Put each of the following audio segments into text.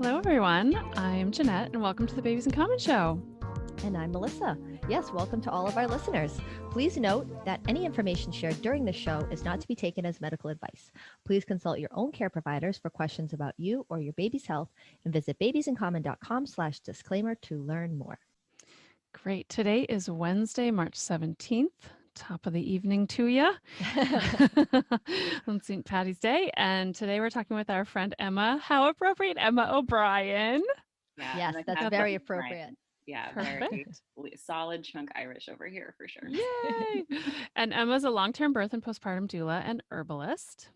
Hello, everyone. I'm Jeanette, and welcome to the Babies in Common Show. And I'm Melissa. Yes, welcome to all of our listeners. Please note that any information shared during the show is not to be taken as medical advice. Please consult your own care providers for questions about you or your baby's health and visit babiesincommon.com/disclaimer to learn more. Great. Today is Wednesday, March 17th. Top of the evening to you on St. Patty's Day. And today we're talking with our friend Emma. How appropriate, Emma O'Brien. Yeah, Yes, that's very appropriate. Yeah, Perfect. very solid chunk Irish over here for sure. Yay. And Emma's a long-term birth and postpartum doula and herbalist.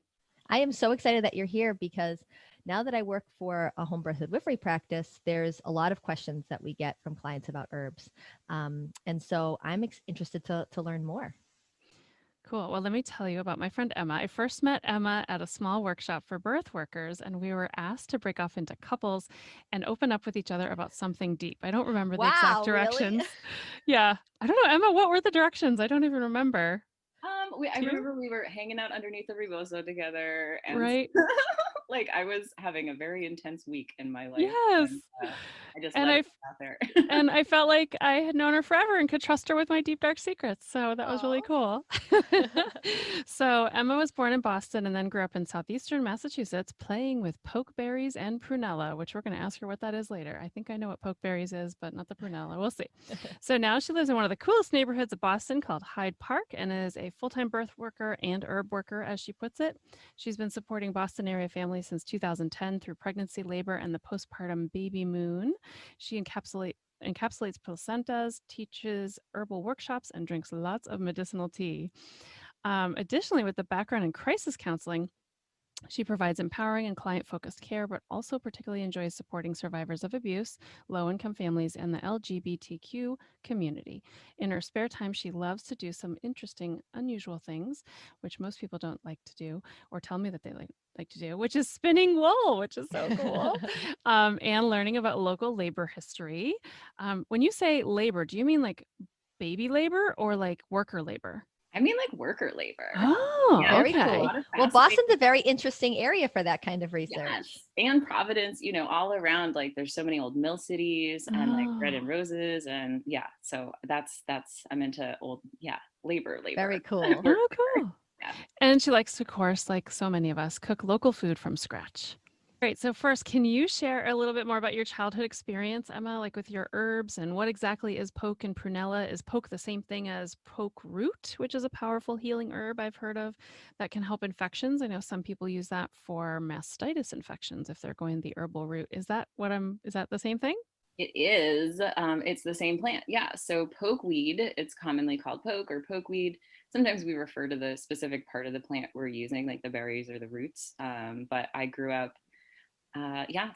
I am so excited that you're here because now that I work for a home birth midwifery practice, there's a lot of questions that we get from clients about herbs. And so I'm interested to learn more. Cool. Well, let me tell you about my friend Emma. I first met Emma at a small workshop for birth workers, and we were asked to break off into couples and open up with each other about something deep. I don't remember the exact directions. Really? Yeah. I don't know, Emma, what were the directions? I don't even remember. I remember we were hanging out underneath the rebozo together, and right. Like I was having a very intense week in my life. Yes. And, I just and let it out there. And I felt like I had known her forever and could trust her with my deep, dark secrets. So that was really cool. So Emma was born in Boston and then grew up in southeastern Massachusetts playing with pokeberries and prunella, which we're going to ask her what that is later. I think I know what pokeberries is, but not the prunella. We'll see. So now she lives in one of the coolest neighborhoods of Boston called Hyde Park and is a full-time birth worker and herb worker, as she puts it. She's been supporting Boston area families since 2010 through pregnancy, labor, and the postpartum baby moon. She encapsulates placentas, teaches herbal workshops, and drinks lots of medicinal tea. Additionally, with the background in crisis counseling, she provides empowering and client-focused care, but also particularly enjoys supporting survivors of abuse, low-income families, and the LGBTQ community. In her spare time, she loves to do some interesting, unusual things, which most people don't like to do, or tell me that they like to do, which is spinning wool, which is so cool, and learning about local labor history. When you say labor, do you mean like baby labor or like worker labor? I mean, like worker labor. Oh, yeah, very okay. cool. Well, Boston's a very interesting area for that kind of research. Yes. And Providence, all around, like there's so many old mill cities and like bread and roses. And yeah, so that's, I'm into old, labor. Very cool. Oh, cool. Yeah. And she likes to, of course, like so many of us, cook local food from scratch. Great. So first, can you share a little bit more about your childhood experience, Emma, like with your herbs and what exactly is poke and prunella? Is poke the same thing as poke root, which is a powerful healing herb I've heard of that can help infections? I know some people use that for mastitis infections if they're going the herbal route. Is that the same thing? It is. It's the same plant. Yeah. So pokeweed, it's commonly called poke or pokeweed. Sometimes we refer to the specific part of the plant we're using, like the berries or the roots. But I grew up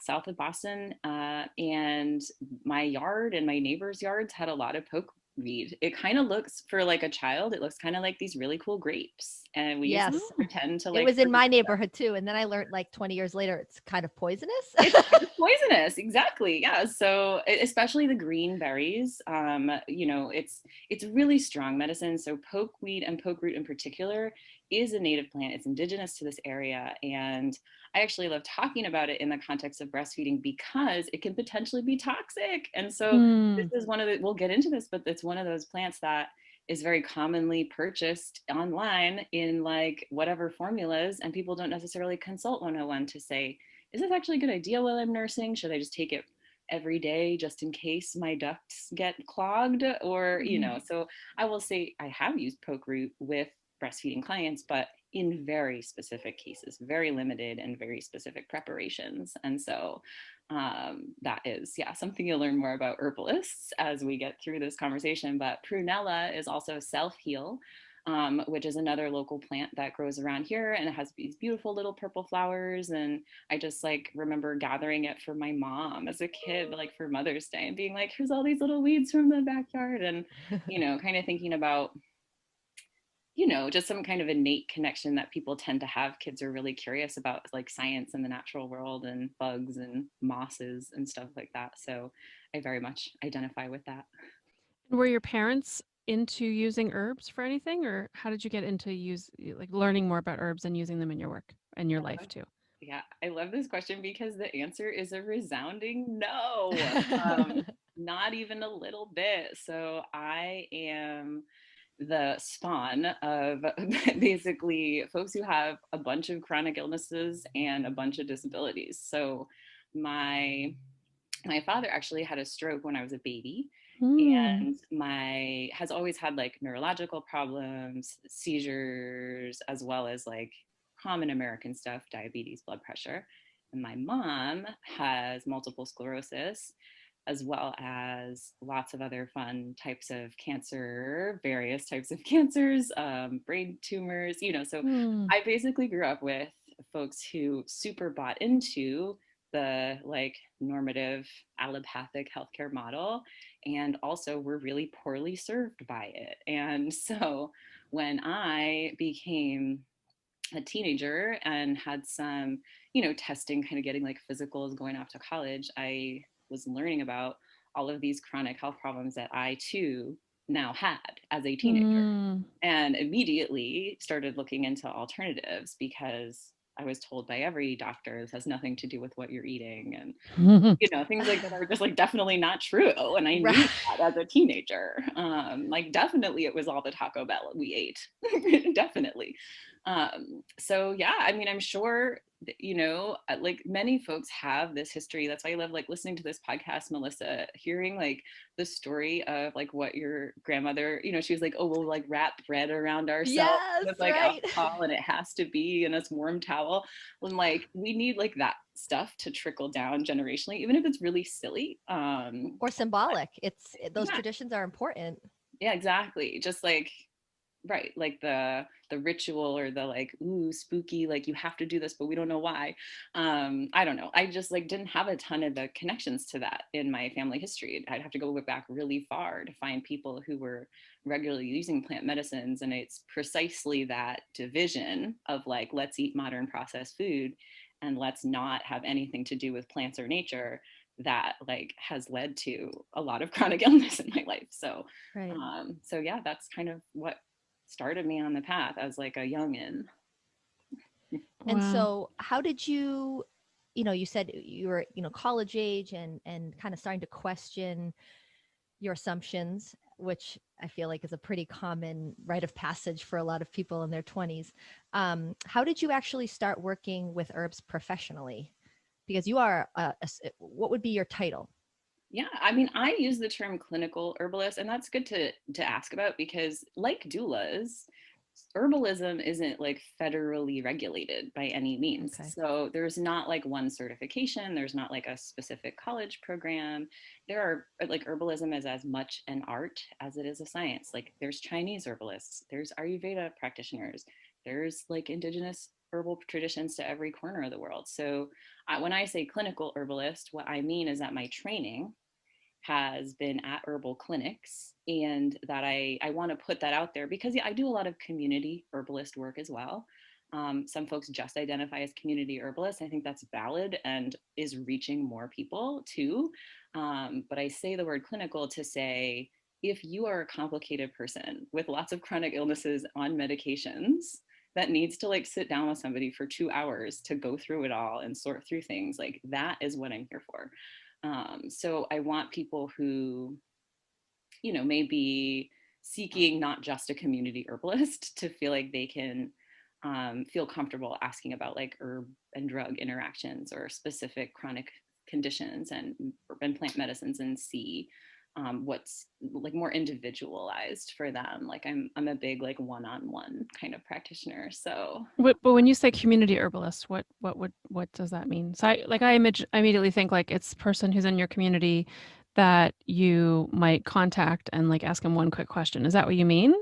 south of Boston, and my yard and my neighbors' yards had a lot of pokeweed. It kind of looks, for like a child, it looks kind of like these really cool grapes, and we used to pretend to like. It was in my neighborhood too, and then I learned like 20 years later it's kind of poisonous. It's kind of poisonous, exactly. Yeah. So especially the green berries, it's really strong medicine. So pokeweed and poke root in particular is a native plant. It's indigenous to this area, and I actually love talking about it in the context of breastfeeding because it can potentially be toxic. And so this is we'll get into this, but it's one of those plants that is very commonly purchased online in like whatever formulas, and people don't necessarily consult 101 to say, is this actually a good idea while I'm nursing? Should I just take it every day just in case my ducts get clogged? Or, so I will say I have used poke root with breastfeeding clients, but in very specific cases, very limited and very specific preparations. And so that is, something you'll learn more about herbalists as we get through this conversation. But prunella is also self-heal, which is another local plant that grows around here, and it has these beautiful little purple flowers. And I just like remember gathering it for my mom as a kid, like for Mother's Day, and being like, here's all these little weeds from the backyard, and kind of thinking about just some kind of innate connection that people tend to have. Kids are really curious about like science and the natural world and bugs and mosses and stuff like that. So I very much identify with that. Were your parents into using herbs for anything, or how did you get into learning more about herbs and using them in your work and your life too? Yeah, I love this question because the answer is a resounding no. Not even a little bit. So I am the spawn of basically folks who have a bunch of chronic illnesses and a bunch of disabilities. So my my father actually had a stroke when I was a baby, Mm. and my has always had like neurological problems, seizures, as well as like common American stuff, diabetes, blood pressure. And my mom has multiple sclerosis, as well as lots of other fun types of cancer, various types of cancers, brain tumors, So Mm. I basically grew up with folks who super bought into the like normative allopathic healthcare model, and also were really poorly served by it. And so when I became a teenager and had some, testing, kind of getting like physicals going off to college, I was learning about all of these chronic health problems that I too now had as a teenager, Mm. and immediately started looking into alternatives because I was told by every doctor this has nothing to do with what you're eating, and things like that are just like definitely not true. And I knew Right. that as a teenager. Like definitely it was all the Taco Bell we ate. Definitely. So yeah, I mean, I'm sure like many folks have this history. That's why I love like listening to this podcast, Melissa, hearing like the story of like what your grandmother, she was like, oh, we'll like wrap bread around ourselves Yes, with like right. alcohol, and it has to be in this warm towel. And like we need like that stuff to trickle down generationally, even if it's really silly. Or symbolic. Those Yeah, traditions are important. yeah, exactly. Just like right, like the ritual, or the like, ooh, spooky, like you have to do this but we don't know why. I don't know, I just like didn't have a ton of the connections to that in my family history. I'd have to go back really far to find people who were regularly using plant medicines, and it's precisely that division of like, let's eat modern processed food and let's not have anything to do with plants or nature, that like has led to a lot of chronic illness in my life. So Right. so yeah, that's kind of what started me on the path as like a youngin. And Wow. so how did you, you said you were, college age and kind of starting to question your assumptions, which I feel like is a pretty common rite of passage for a lot of people in their 20s. How did you actually start working with herbs professionally? Because you are, what would be your title? Yeah, I mean, I use the term clinical herbalist, and that's good to ask about because, like doulas, herbalism isn't like federally regulated by any means. Okay. So there's not like one certification. There's not like a specific college program. There are like herbalism is as much an art as it is a science. Like there's Chinese herbalists, there's Ayurveda practitioners, there's like indigenous herbal traditions to every corner of the world. So when I say clinical herbalist, what I mean is that my training has been at herbal clinics, and that I want to put that out there because yeah, I do a lot of community herbalist work as well. Some folks just identify as community herbalists. I think that's valid and is reaching more people too. But I say the word clinical to say, if you are a complicated person with lots of chronic illnesses on medications that needs to like sit down with somebody for 2 hours to go through it all and sort through things, like that is what I'm here for. So I want people who, may be seeking not just a community herbalist to feel like they can feel comfortable asking about like herb and drug interactions or specific chronic conditions and plant medicines, and see what's like more individualized for them. Like I'm a big like one-on-one kind of practitioner. So But when you say community herbalist, what does that mean? So I immediately think like it's person who's in your community that you might contact and like ask them one quick question. Is that what you mean?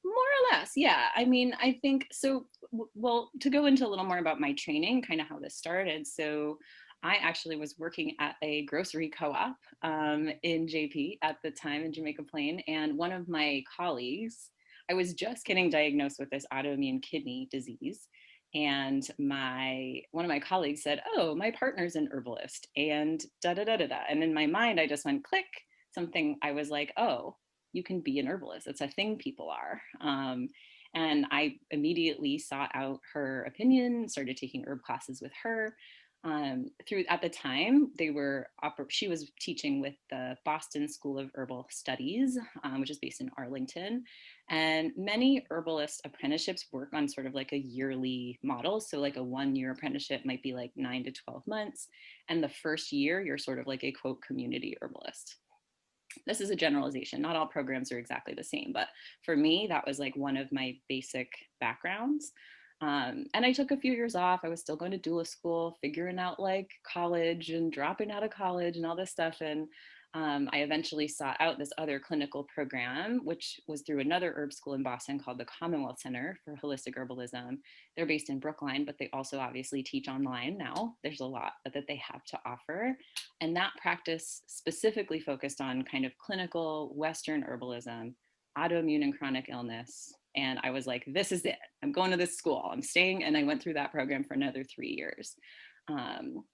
more or less, yeah. I mean, I think so. Well, to go into a little more about my training, kind of how this started. So, I actually was working at a grocery co-op in JP at the time in Jamaica Plain, and one of my colleagues, I was just getting diagnosed with this autoimmune kidney disease, and my one of my colleagues said, "Oh, my partner's an herbalist," and da da da da da. And in my mind, I just went click. Something I was like, "Oh, you can be an herbalist. It's a thing people are." And I immediately sought out her opinion, started taking herb classes with her. At the time, she was teaching with the Boston School of Herbal Studies, which is based in Arlington. And many herbalist apprenticeships work on sort of like a yearly model. So like a 1-year apprenticeship might be like 9 to 12 months. And the first year, you're sort of like a quote community herbalist. This is a generalization. Not all programs are exactly the same, but for me, that was like one of my basic backgrounds. And I took a few years off. I was still going to doula school, figuring out like college and dropping out of college and all this stuff. And I eventually sought out this other clinical program, which was through another herb school in Boston called the Commonwealth Center for Holistic Herbalism. They're based in Brookline, but they also obviously teach online now. There's a lot that they have to offer. And that practice specifically focused on kind of clinical Western herbalism, autoimmune and chronic illness. And I was like, this is it. I'm going to this school. I'm staying. And I went through that program for another 3 years.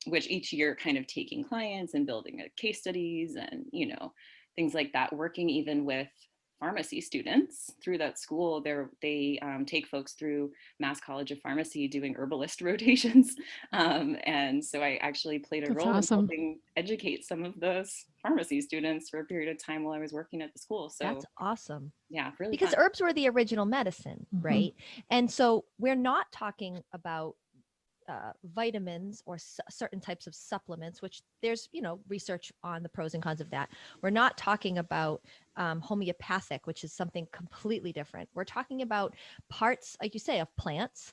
Which each year kind of taking clients and building case studies and, things like that, working even with pharmacy students through that school. They take folks through Mass College of Pharmacy doing herbalist rotations. And so I actually played a role in helping educate some of those pharmacy students for a period of time while I was working at the school. So that's awesome. Yeah, really because fun. herbs were the original medicine, right? And so we're not talking about vitamins or certain types of supplements, which there's, research on the pros and cons of that. We're not talking about homeopathic, which is something completely different. We're talking about parts, like you say, of plants,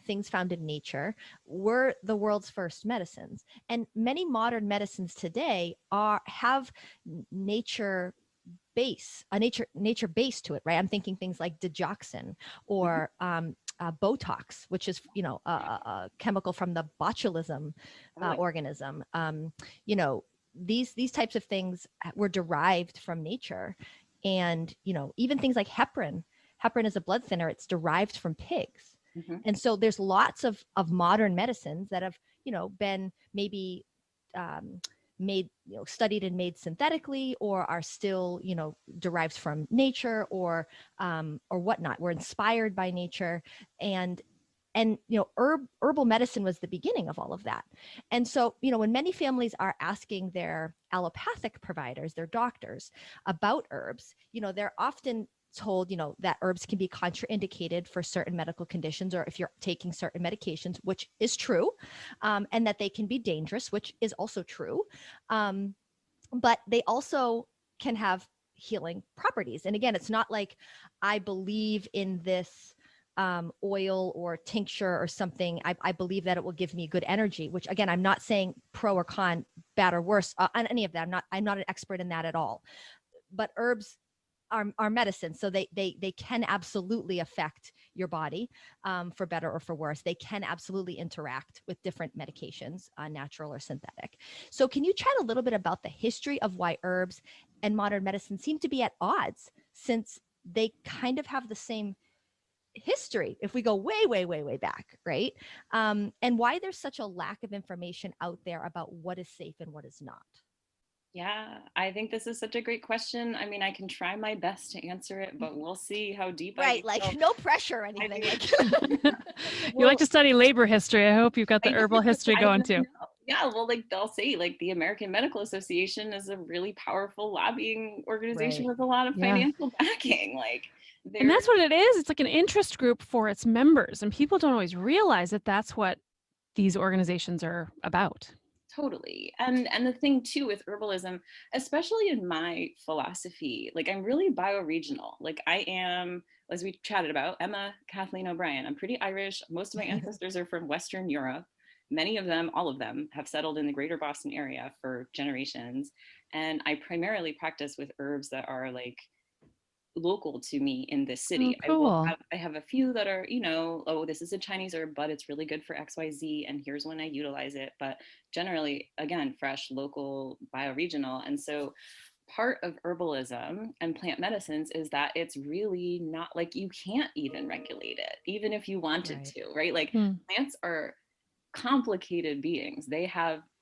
things found in nature, were the world's first medicines. And many modern medicines today have nature base to it, right? I'm thinking things like digoxin or Botox, which is, a chemical from the botulism organism. These types of things were derived from nature. And, even things like heparin is a blood thinner. It's derived from pigs. And so there's lots of modern medicines that have, been maybe made, studied and made synthetically, or are still, derived from nature or whatnot. We're inspired by nature, and herbal medicine was the beginning of all of that. And so, when many families are asking their allopathic providers, their doctors, about herbs, they're often told, that herbs can be contraindicated for certain medical conditions, or if you're taking certain medications, which is true, and that they can be dangerous, which is also true. But they also can have healing properties. And again, it's not like I believe in this oil or tincture or something. I believe that it will give me good energy, which again, I'm not saying pro or con, bad or worse on any of that. I'm not an expert in that at all. But herbs are medicine. So they can absolutely affect your body for better or for worse. They can absolutely interact with different medications, natural or synthetic. So can you chat a little bit about the history of why herbs and modern medicine seem to be at odds, since they kind of have the same history if we go way back, right? And why there's such a lack of information out there about what is safe and what is not? Yeah, I think this is such a great question. I mean, I can try my best to answer it, but we'll see how deep I Like go. no pressure or anything. You like to study labor history. I hope you've got the herbal history going too. Yeah, well, like they'll say, like the American Medical Association is a really powerful lobbying organization with a lot of financial backing. And that's what it is. It's like an interest group for its members, and people don't always realize that that's what these organizations are about. Totally. And the thing too with herbalism, especially in my philosophy, like I'm really bioregional. Like I am, as we chatted about, Emma Kathleen O'Brien. I'm pretty Irish. Most of my ancestors are from Western Europe. Many of them, all of them, have settled in the greater Boston area for generations. And I primarily practice with herbs that are like local to me in this city. Oh, cool. I have a few that are, oh, this is a Chinese herb, but it's really good for XYZ, and here's when I utilize it. But generally, again, fresh, local, bioregional. And so part of herbalism and plant medicines is that it's really not like you can't even regulate it, even if you wanted to, right? Like plants are complicated beings.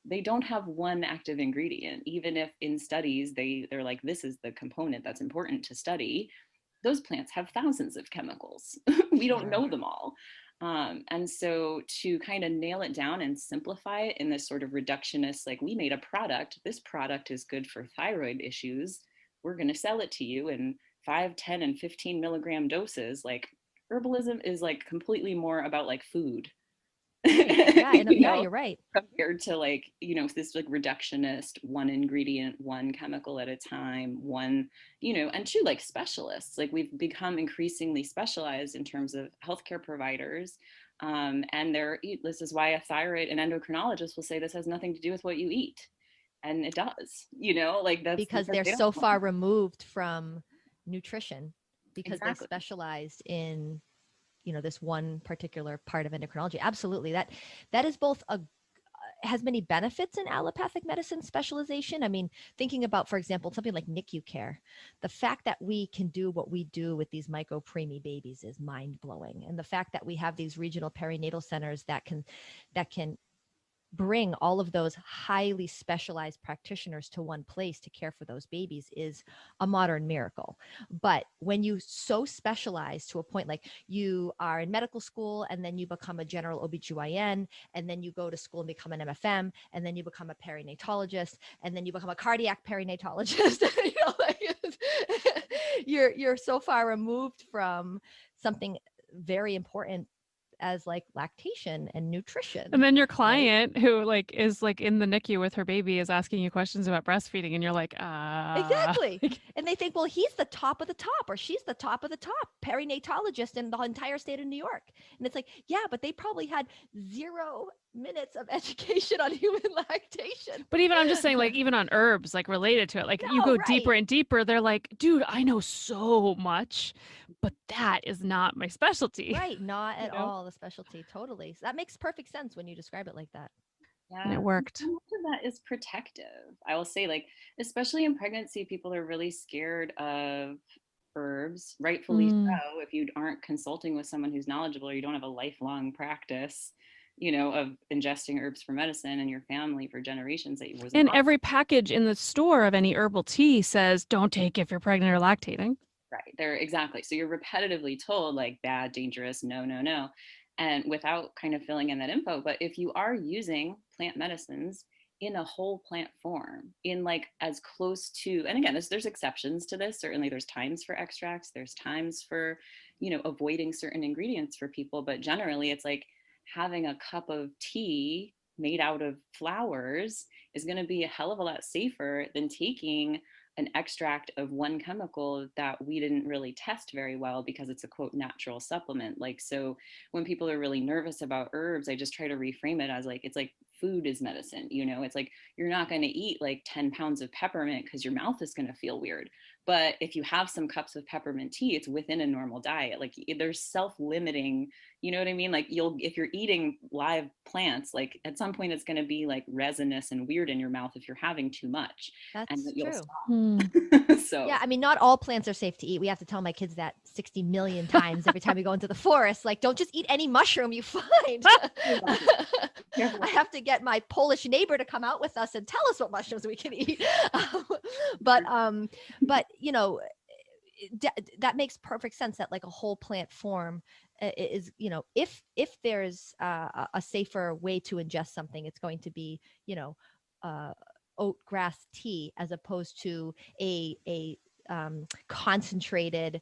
They don't have one active ingredient, even if in studies they're like, this is the component that's important to study. those plants have thousands of chemicals. We don't know them all. And so to kind of nail it down and simplify it in this sort of reductionist, like, we made a product, this product is good for thyroid issues, we're going to sell it to you in 5, 10, and 15 milligram doses. Like, herbalism is like completely more about like food. Right. Yeah, and, You yeah, know, you're right. compared to like, you know, this like reductionist, one ingredient, one chemical at a time, one, you know, and two, like, specialists. Like, we've become increasingly specialized in terms of healthcare providers. And this is why a thyroid and endocrinologist will say this has nothing to do with what you eat. And it does, you know, like, that's Because because they're they so don't. far removed from nutrition, because they Exactly. specialized in, you know, this one particular part of endocrinology. Absolutely. That is both a has many benefits in allopathic medicine specialization. I mean, thinking about, for example, something like NICU care, the fact that we can do what we do with these micro preemie babies is mind blowing. And the fact that we have these regional perinatal centers that can bring all of those highly specialized practitioners to one place to care for those babies is a modern miracle. But when you so specialize to a point, like you are in medical school and then you become a general OBGYN, and then you go to school and become an MFM, and then you become a perinatologist, and then you become a cardiac perinatologist, you know, like, you're so far removed from something very important as like lactation and nutrition. And then your Right? client who like is like in the NICU with her baby is asking you questions about breastfeeding and you're like, Exactly. And they think, well, he's the top of the top, or she's the top of the top perinatologist in the entire state of New York. And it's like, yeah, but they probably had 0 minutes of education on human lactation. But even I'm just saying, like, even on herbs, like related to it, like you No, go deeper right. and deeper, they're like, dude, I know so much, but that is not my specialty. Right. Not You at know? all the specialty. Totally. So that makes perfect sense when you describe it like that. And it Yeah, and worked. so much of that is protective. I will say, like, especially in pregnancy, people are really scared of herbs, rightfully Mm. so. If you aren't consulting with someone who's knowledgeable, or you don't have a lifelong practice, you know, of ingesting herbs for medicine in your family for generations, that wasn't And taught. every package in the store of any herbal tea says, don't take if you're pregnant or lactating. Right. They're exactly. So you're repetitively told, like, bad, dangerous, no, no, no. And without kind of filling in that info. But if you are using plant medicines in a whole plant form, in like as close to, and again, there's exceptions to this. Certainly there's times for extracts, there's times for, you know, avoiding certain ingredients for people. But generally it's like having a cup of tea made out of flowers is going to be a hell of a lot safer than taking an extract of one chemical that we didn't really test very well because it's a quote natural supplement. Like, so when people are really nervous about herbs, I just try to reframe it as like, it's like food is medicine. You know, it's like you're not going to eat like 10 pounds of peppermint because your mouth is going to feel weird. But if you have some cups of peppermint tea, it's within a normal diet. Like, there's self-limiting, you know what I mean? Like, if you're eating live plants, like at some point it's going to be like resinous and weird in your mouth if you're having too much, and That's that you'll true. stop. Hmm. Yeah, So I mean, not all plants are safe to eat. We have to tell my kids that 60 million times every time we go into the forest. Like, don't just eat any mushroom you find. I have to get my Polish neighbor to come out with us and tell us what mushrooms we can eat. but you know, that makes perfect sense. That like a whole plant form is, you know, if there's a safer way to ingest something, it's going to be, you know, oat grass tea as opposed to a concentrated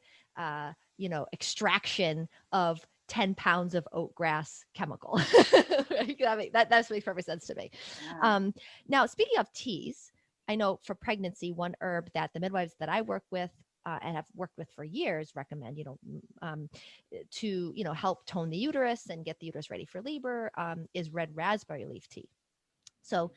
you know, extraction of 10 pounds of oat grass chemical. That makes perfect sense to me. yeah. Now, speaking of teas, I know for pregnancy, one herb that the midwives that I work with and have worked with for years recommend, you know, to, you know, help tone the uterus and get the uterus ready for labor, is red raspberry leaf tea. So,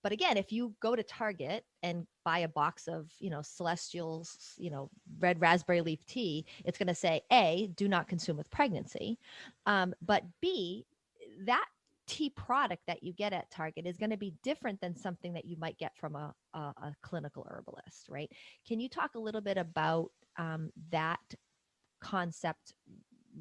but again, if you go to Target and buy a box of, you know, Celestial's, you know, red raspberry leaf tea, it's going to say, A, do not consume with pregnancy. But B, that tea product that you get at Target is going to be different than something that you might get from a clinical herbalist, right? Can you talk a little bit about that concept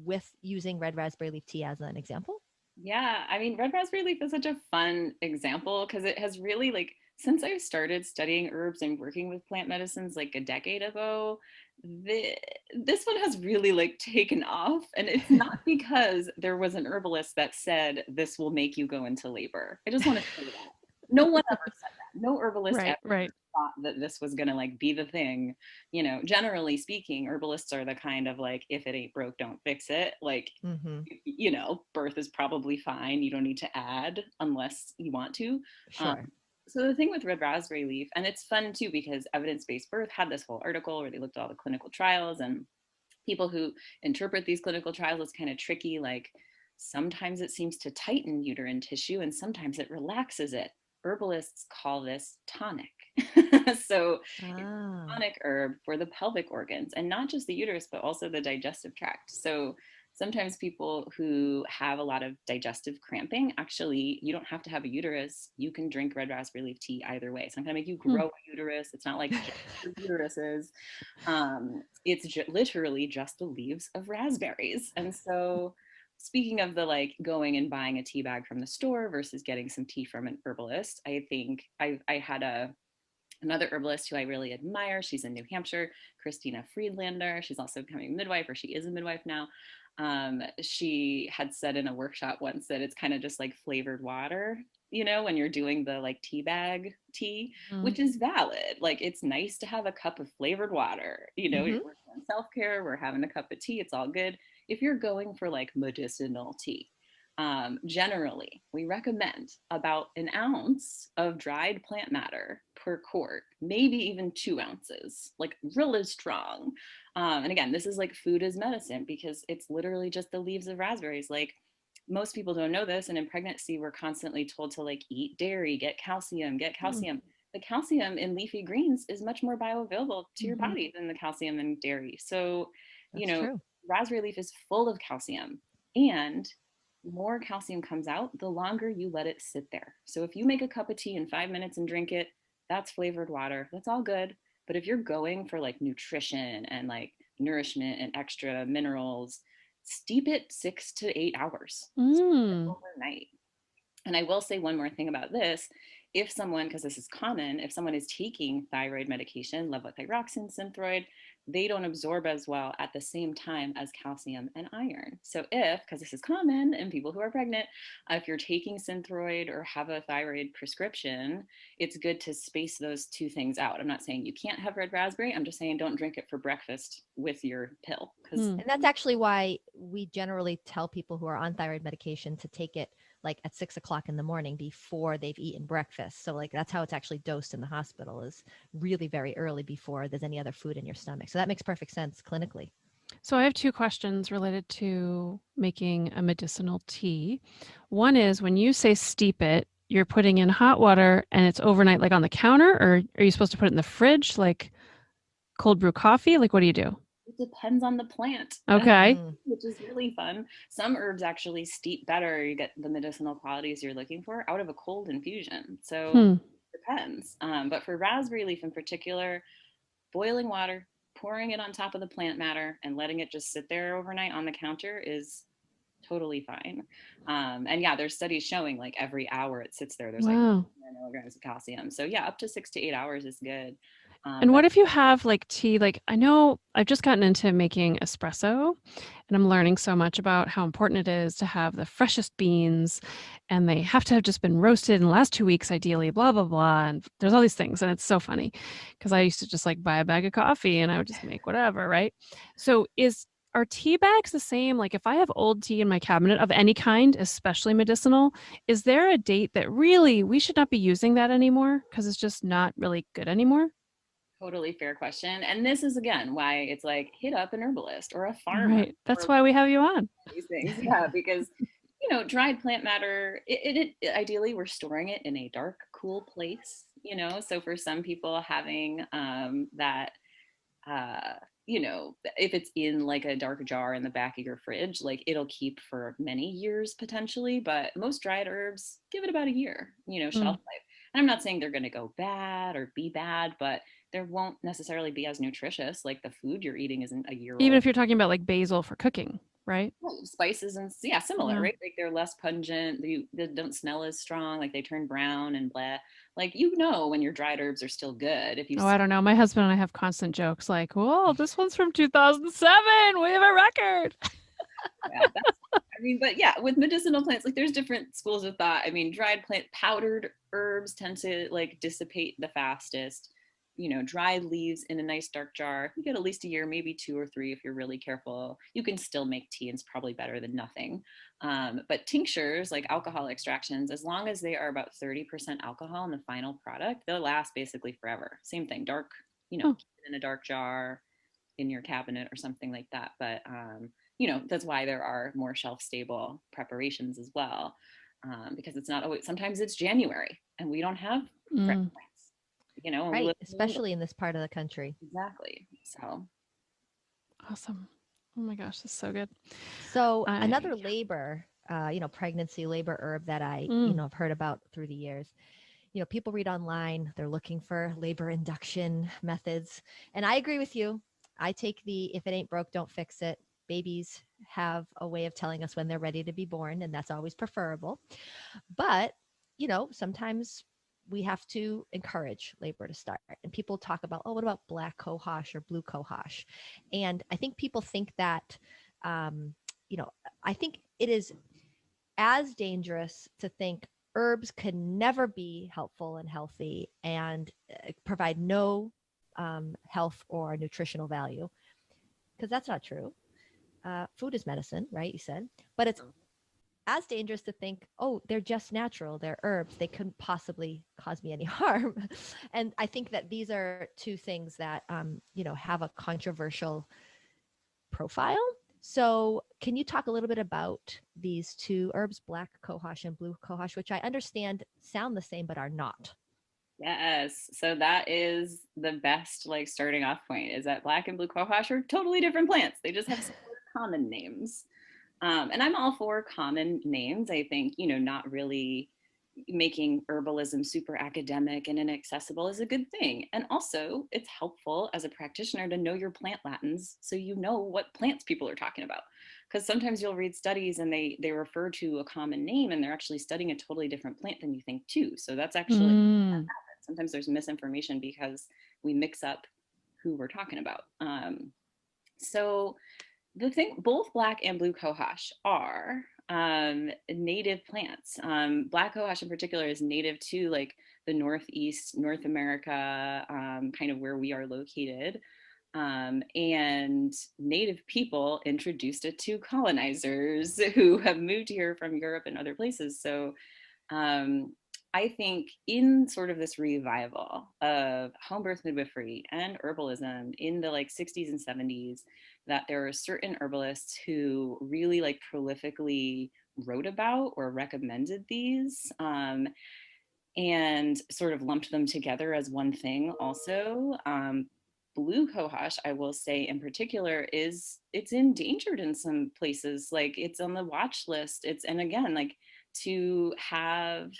with using red raspberry leaf tea as an example? Yeah, I mean, red raspberry leaf is such a fun example because it has really, like, since I started studying herbs and working with plant medicines like a decade ago, This one has really like taken off, and it's not because there was an herbalist that said this will make you go into labor. I just want to say that. No one ever said that. No herbalist Right, ever right. thought that this was going to like be the thing. You know, generally speaking, herbalists are the kind of like, if it ain't broke, don't fix it. Like, Mm-hmm. you know, birth is probably fine. You don't need to add unless you want to. Um, Sure. so the thing with red raspberry leaf, and it's fun too because evidence-based birth had this whole article where they looked at all the clinical trials, and people who interpret these clinical trials is kind of tricky. Like sometimes it seems to tighten uterine tissue and sometimes it relaxes it. Herbalists call this tonic. So it's a Ah. tonic herb for the pelvic organs, and not just the uterus, but also the digestive tract. So sometimes people who have a lot of digestive cramping, actually, you don't have to have a uterus. You can drink red raspberry leaf tea either way. It's not going to make you Hmm. grow a uterus. It's not like uteruses. It's literally just the leaves of raspberries. And so, speaking of the like going and buying a tea bag from the store versus getting some tea from an herbalist, I think I had another herbalist who I really admire. She's in New Hampshire, Christina Friedlander. She's also becoming a midwife, or she is a midwife now. She had said in a workshop once that it's kind of just like flavored water, you know, when you're doing the like tea bag tea, Mm. which is valid. Like it's nice to have a cup of flavored water, you know, Mm-hmm. we're doing self-care, we're having a cup of tea, it's all good. If you're going for like medicinal tea, generally, we recommend about an ounce of dried plant matter per quart, maybe even 2 ounces, like really strong. And again, this is like food as medicine because it's literally just the leaves of raspberries. Like most people don't know this, and in pregnancy, we're constantly told to like eat dairy, get calcium, get Mm. calcium. The calcium in leafy greens is much more bioavailable to your Mm-hmm. body than the calcium in dairy. So, you That's know, true. raspberry leaf is full of calcium, and more calcium comes out the longer you let it sit there. So if you make a cup of tea in 5 minutes and drink it, that's flavored water. That's all good. But if you're going for like nutrition and like nourishment and extra minerals, steep it 6 to 8 hours. Mm. Overnight. And I will say one more thing about this. If someone, because this is common, if someone is taking thyroid medication, levothyroxine, Synthroid, they don't absorb as well at the same time as calcium and iron. So if, because this is common in people who are pregnant, if you're taking Synthroid or have a thyroid prescription, it's good to space those two things out. I'm not saying you can't have red raspberry. I'm just saying don't drink it for breakfast with your pill. Because Hmm. And that's actually why we generally tell people who are on thyroid medication to take it like at 6 o'clock in the morning before they've eaten breakfast. So like that's how it's actually dosed in the hospital, is really very early before there's any other food in your stomach. So that makes perfect sense clinically. So I have two questions related to making a medicinal tea. One is when you say steep it, you're putting in hot water and it's overnight, like on the counter, or are you supposed to put it in the fridge, like cold brew coffee? Like, what do you do? it depends on the plant. Okay. Mm, Which is really fun. Some herbs actually steep better. You get the medicinal qualities you're looking for out of a cold infusion. So Hmm. it depends. But for raspberry leaf in particular, boiling water, pouring it on top of the plant matter, and letting it just sit there overnight on the counter is totally fine. And yeah, there's studies showing like every hour it sits there, there's like Wow. 4 milligrams of calcium. So yeah, up to 6 to 8 hours is good. And But what if you have like tea? Like, I know I've just gotten into making espresso and I'm learning so much about how important it is to have the freshest beans and they have to have just been roasted in the last 2 weeks, ideally, blah, blah, blah. And there's all these things. And it's so funny because I used to just like buy a bag of coffee and I would just make whatever, right? So, are tea bags the same? Like, if I have old tea in my cabinet of any kind, especially medicinal, is there a date that really we should not be using that anymore because it's just not really good anymore? totally fair question. And this is again why it's like hit up an herbalist or a farmer Right. That's or why we have you on. these things. Yeah, because you know, dried plant matter, ideally we're storing it in a dark, cool place, you know. So for some people having that uh you know, if it's in like a dark jar in the back of your fridge, like it'll keep for many years potentially, but most dried herbs give it about a year, you know, Mm. shelf life. And I'm not saying they're going to go bad or be bad, but there won't necessarily be as nutritious. Like the food you're eating isn't a year Even old. if you're talking about like basil for cooking, right? Right, spices and yeah, similar, Yeah. right? Like they're less pungent, they don't smell as strong, like they turn brown and blah. Like, you know, when your dried herbs are still good. If you Oh, I don't know. My husband and I have constant jokes like, "Whoa, this one's from 2007. We have a record." yeah, that's, I mean, but yeah, with medicinal plants, like there's different schools of thought. I mean, dried plant powdered herbs tend to like dissipate the fastest. You know, dried leaves in a nice dark jar, you get at least a year, maybe 2 or 3 if you're really careful. You can still make tea, and it's probably better than nothing. But tinctures, like alcohol extractions, as long as they are about 30% alcohol in the final product, they'll last basically forever. Same thing, dark, you know, Oh, keep it in a dark jar in your cabinet or something like that. But you know, that's why there are more shelf stable preparations as well, because it's not always. Sometimes it's January and we don't have fresh mm, plants. You know, and we Right, live in New England. especially in this part of the country. Exactly. So awesome. Oh my gosh, this is so good. So I another labor, pregnancy labor herb that I, mm, have heard about through the years. People read online, they're looking for labor induction methods. And I agree with you. I take the if it ain't broke, don't fix it. Babies have a way of telling us when they're ready to be born, and that's always preferable. But, sometimes we have to encourage labor to start. And people talk about, oh, what about black cohosh or blue cohosh? And I think people think that, um, you know, I think it is as dangerous to think herbs can never be helpful and healthy and provide no health or nutritional value, because that's not true. Food is medicine, right? You said, but it's as dangerous to think, oh, they're just natural, they're herbs, they couldn't possibly cause me any harm. And I think that these are two things that, have a controversial profile. So, can you talk a little bit about these two herbs, black cohosh and blue cohosh, which I understand sound the same but are not? yes, so that is the best like starting off point, is that black and blue cohosh are totally different plants. They just have similar common names. And I'm all for common names. I think, you know, not really making herbalism super academic and inaccessible is a good thing. And also, it's helpful as a practitioner to know your plant Latins so you know what plants people are talking about. Because sometimes you'll read studies and they refer to a common name and they're actually studying a totally different plant than you think too. So that's actually, mm, sometimes there's misinformation because we mix up who we're talking about. So the thing, both black and blue cohosh are native plants. Black cohosh in particular is native to like the Northeast, North America, kind of where we are located. And native people introduced it to colonizers who have moved here from Europe and other places. So um, I think in sort of this revival of home birth midwifery and herbalism in the like 60s and 70s, that there are certain herbalists who really like prolifically wrote about or recommended these, and sort of lumped them together as one thing also. Blue cohosh, I will say in particular, it's endangered in some places. Like it's on the watch list. It's, and again, like to have,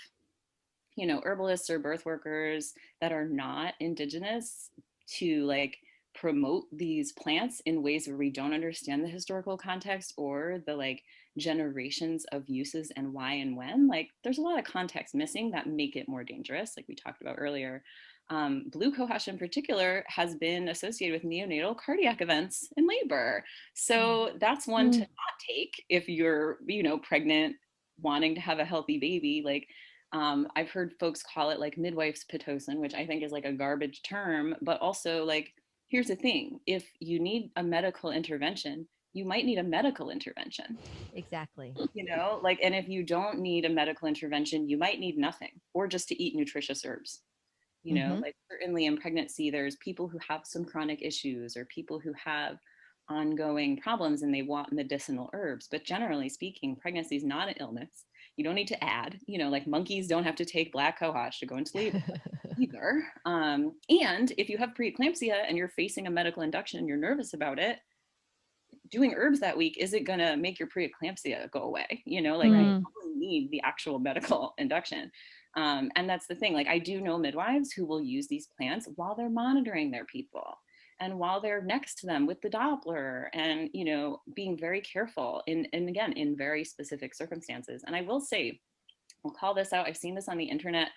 you know, herbalists or birth workers that are not indigenous to like promote these plants in ways where we don't understand the historical context or the like generations of uses and why and when, like there's a lot of context missing that make it more dangerous, like we talked about earlier. Blue cohosh in particular has been associated with neonatal cardiac events in labor, so that's one to mm. not take if you're, you know, pregnant, wanting to have a healthy baby. Like I've heard folks call it like midwife's Pitocin, which I think is like a garbage term, but also like, here's the thing, if you need a medical intervention, you might need a medical intervention, Exactly. you know, like, and if you don't need a medical intervention, you might need nothing or just to eat nutritious herbs. You know, Mm-hmm. like certainly in pregnancy, there's people who have some chronic issues or people who have ongoing problems and they want medicinal herbs. But generally speaking, pregnancy is not an illness. You don't need to add, you know, like monkeys don't have to take black cohosh to go into labor either. And if you have preeclampsia and you're facing a medical induction and you're nervous about it, doing herbs that week isn't going to make your preeclampsia go away. You know, like you Right. Mm. probably need the actual medical induction. And that's the thing. Like I do know midwives who will use these plants while they're monitoring their people and while they're next to them with the Doppler and, you know, being very careful in, and again, in very specific circumstances. And I will say, I'll call this out. I've seen this on the internet.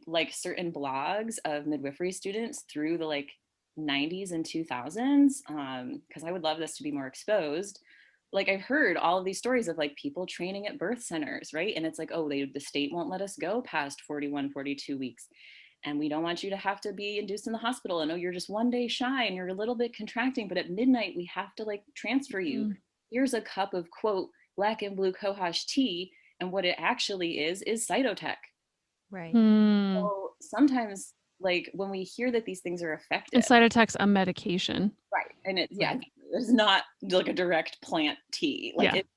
like certain blogs of midwifery students through the like 90s and 2000s, because I would love this to be more exposed. Like I've heard all of these stories of like people training at birth centers, right? And it's like, oh, the state won't let us go past 41, 42 weeks. And we don't want you to have to be induced in the hospital. And oh, you're just one day shy and you're a little bit contracting, but at midnight we have to like transfer you. Here's a cup of quote black and blue cohosh tea. And what it actually is cytotech. Right. So sometimes like when we hear that these things are effective. And cytotech's a medication. Right. And it's, yeah, Right. it's not like a direct plant tea. Like Yeah. it's,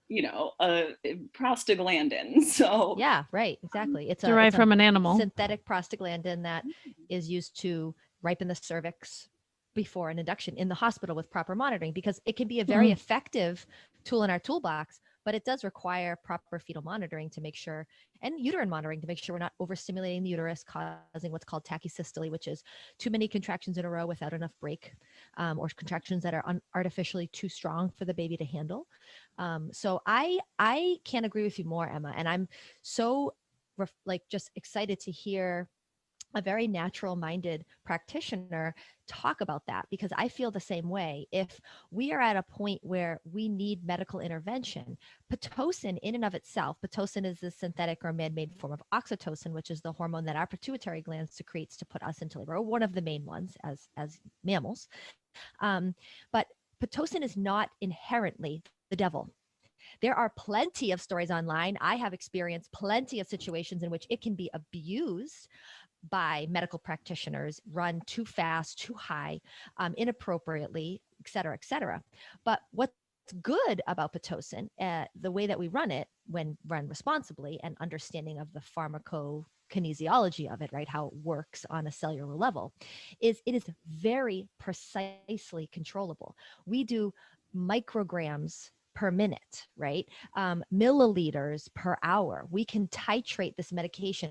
you know, a prostaglandin. So Yeah, right. Exactly. It's Derived a from an animal. synthetic prostaglandin that is used to ripen the cervix before an induction in the hospital with proper monitoring, because it can be a very effective tool in our toolbox, but it does require proper fetal monitoring to make sure, and uterine monitoring to make sure we're not overstimulating the uterus, causing what's called tachysystole, which is too many contractions in a row without enough break, or contractions that are artificially too strong for the baby to handle. So I can't agree with you more, Emma, and I'm so just excited to hear a very natural minded practitioner talk about that, because I feel the same way. If we are at a point where we need medical intervention, Pitocin in and of itself, Pitocin is the synthetic or man-made form of oxytocin, which is the hormone that our pituitary gland secretes to put us into labor, one of the main ones as mammals. But Pitocin is not inherently the devil. There are plenty of stories online. I have experienced plenty of situations in which it can be abused by medical practitioners, run too fast, too high, inappropriately, et cetera, et cetera. But what's good about Pitocin, the way that we run it when run responsibly and understanding of the pharmacokinesiology of it, right, how it works on a cellular level, is it is very precisely controllable. We do micrograms per minute, right? Milliliters per hour. We can titrate this medication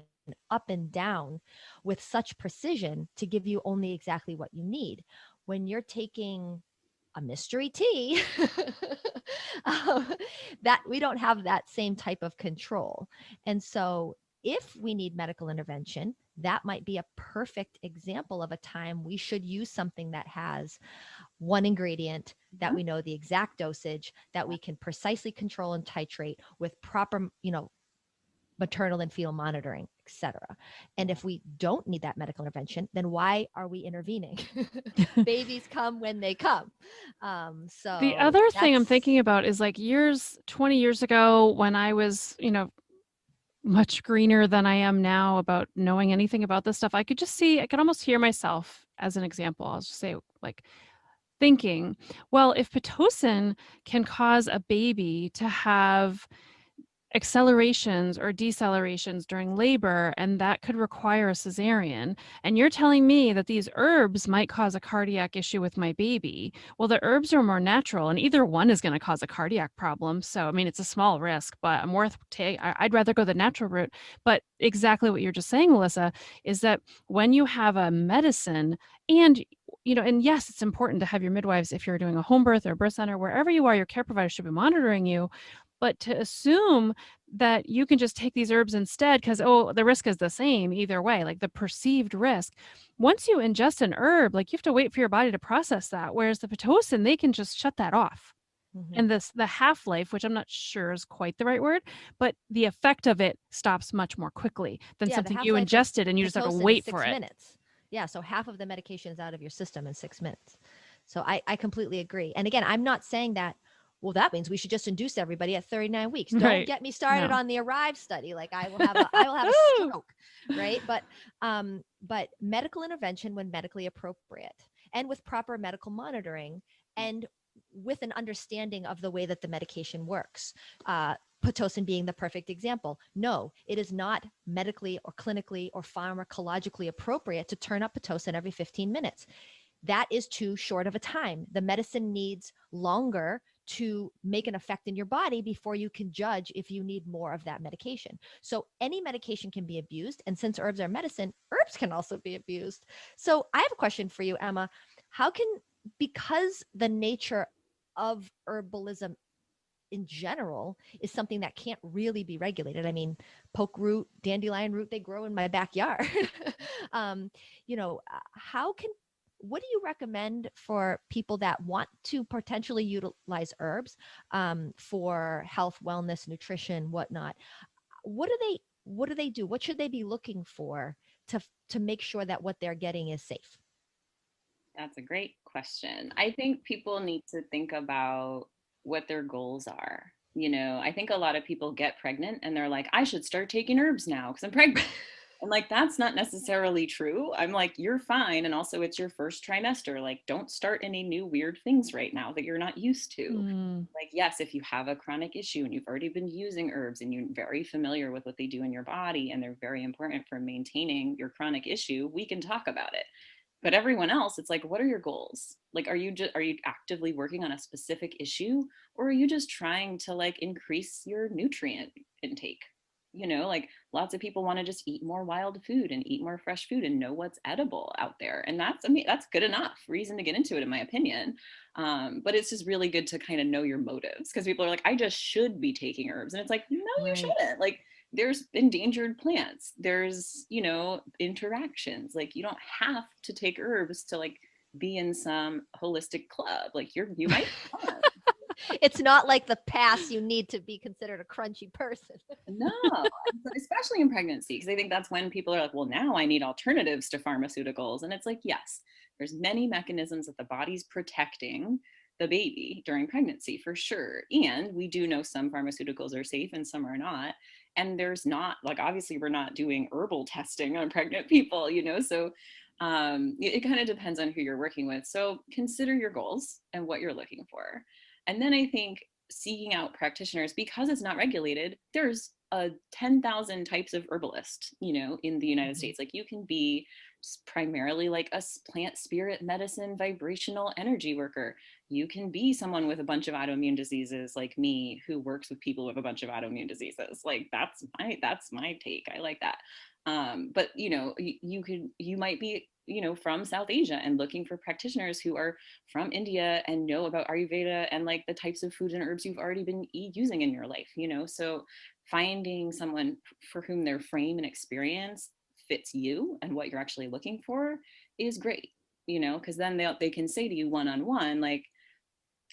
up and down with such precision to give you only exactly what you need. When you're taking a mystery tea, that we don't have that same type of control. And so if we need medical intervention, that might be a perfect example of a time we should use something that has one ingredient that we know the exact dosage, that we can precisely control and titrate with proper, maternal and fetal monitoring, etc. And if we don't need that medical intervention, then why are we intervening? Babies come when they come. So the other thing I'm thinking about is like 20 years ago when I was, much greener than I am now about knowing anything about this stuff. I could almost hear myself as an example. I'll just say like thinking, well, if Pitocin can cause a baby to have accelerations or decelerations during labor, and that could require a cesarean, and you're telling me that these herbs might cause a cardiac issue with my baby. Well, the herbs are more natural, and either one is going to cause a cardiac problem. So, I mean, it's a small risk, but I'd rather go the natural route. But exactly what you're just saying, Melissa, is that when you have a medicine and and yes, it's important to have your midwives, if you're doing a home birth or a birth center, wherever you are, your care provider should be monitoring you. But to assume that you can just take these herbs instead because, the risk is the same either way, like the perceived risk. Once you ingest an herb, like you have to wait for your body to process that. Whereas the Pitocin, they can just shut that off. And the half-life, which I'm not sure is quite the right word, but the effect of it stops much more quickly than something you ingested and you just have to wait for it. 6 minutes. Yeah, so half of the medication is out of your system in 6 minutes. So I completely agree. And again, I'm not saying that, well, that means we should just induce everybody at 39 weeks. Don't get me started on the ARRIVE study. Like I will have a stroke, right? But medical intervention when medically appropriate and with proper medical monitoring and with an understanding of the way that the medication works. Pitocin being the perfect example. No, it is not medically or clinically or pharmacologically appropriate to turn up Pitocin every 15 minutes. That is too short of a time. The medicine needs longer to make an effect in your body before you can judge if you need more of that medication. So any medication can be abused. And since herbs are medicine, herbs can also be abused. So I have a question for you, Emma. Because the nature of herbalism in general is something that can't really be regulated. I mean, poke root, dandelion root, they grow in my backyard. You know, what do you recommend for people that want to potentially utilize herbs for health, wellness, nutrition, whatnot? What do they do? What should they be looking for to make sure that what they're getting is safe? That's a great question. I think people need to think about what their goals are. I think a lot of people get pregnant and they're like, I should start taking herbs now because I'm pregnant. And like, that's not necessarily true. I'm like, you're fine. And also, it's your first trimester. Like, don't start any new weird things right now that you're not used to. Mm, Like, yes, if you have a chronic issue and you've already been using herbs and you're very familiar with what they do in your body and they're very important for maintaining your chronic issue, we can talk about it. But everyone else, it's like, what are your goals? Like, are you actively working on a specific issue, or are you just trying to like increase your nutrient intake? Like lots of people want to just eat more wild food and eat more fresh food and know what's edible out there. And that's, I mean, that's good enough reason to get into it, in my opinion. But it's just really good to kind of know your motives, because people are like, I just should be taking herbs. And it's like, no, you Right. shouldn't. Like, there's endangered plants, there's interactions. Like, you don't have to take herbs to like be in some holistic club. Like, you might not. It's not like the pass you need to be considered a crunchy person. No, especially in pregnancy, because I think that's when people are like, well, now I need alternatives to pharmaceuticals. And it's like, yes, there's many mechanisms that the body's protecting the baby during pregnancy, for sure. And we do know some pharmaceuticals are safe and some are not. And there's not, like, obviously we're not doing herbal testing on pregnant people, so it kind of depends on who you're working with. So consider your goals and what you're looking for. And then I think seeking out practitioners, because it's not regulated, there's 10,000 types of herbalist, in the United States. Like, you can be primarily like a plant spirit medicine vibrational energy worker. You can be someone with a bunch of autoimmune diseases like me, who works with people with a bunch of autoimmune diseases. Like, that's my take. I like that. But you might be from South Asia and looking for practitioners who are from India and know about Ayurveda and like the types of food and herbs you've already been using in your life. So finding someone for whom their frame and experience fits you and what you're actually looking for is great. Because then they can say to you one-on-one, like,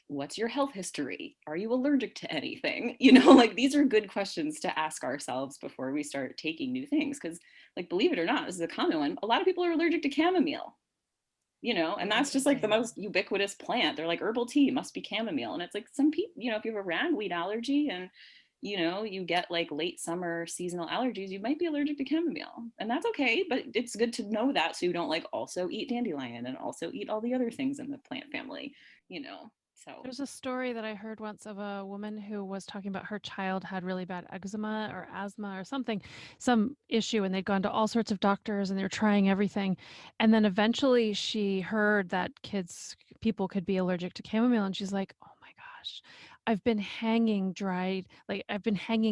what's your health history? Are you allergic to anything? Like, these are good questions to ask ourselves before we start taking new things. Because, like, believe it or not, this is a common one. A lot of people are allergic to chamomile, and that's just like the most ubiquitous plant. They're like, herbal tea must be chamomile. And it's like, some people, if you have a ragweed allergy and you get like late summer seasonal allergies, you might be allergic to chamomile, and that's okay. But it's good to know that, so you don't like also eat dandelion and also eat all the other things in the plant family, so. There's a story that I heard once of a woman who was talking about her child had really bad eczema or asthma or something, some issue, and they'd gone to all sorts of doctors and they were trying everything. And then eventually she heard that people could be allergic to chamomile. And she's like, oh my gosh, I've been hanging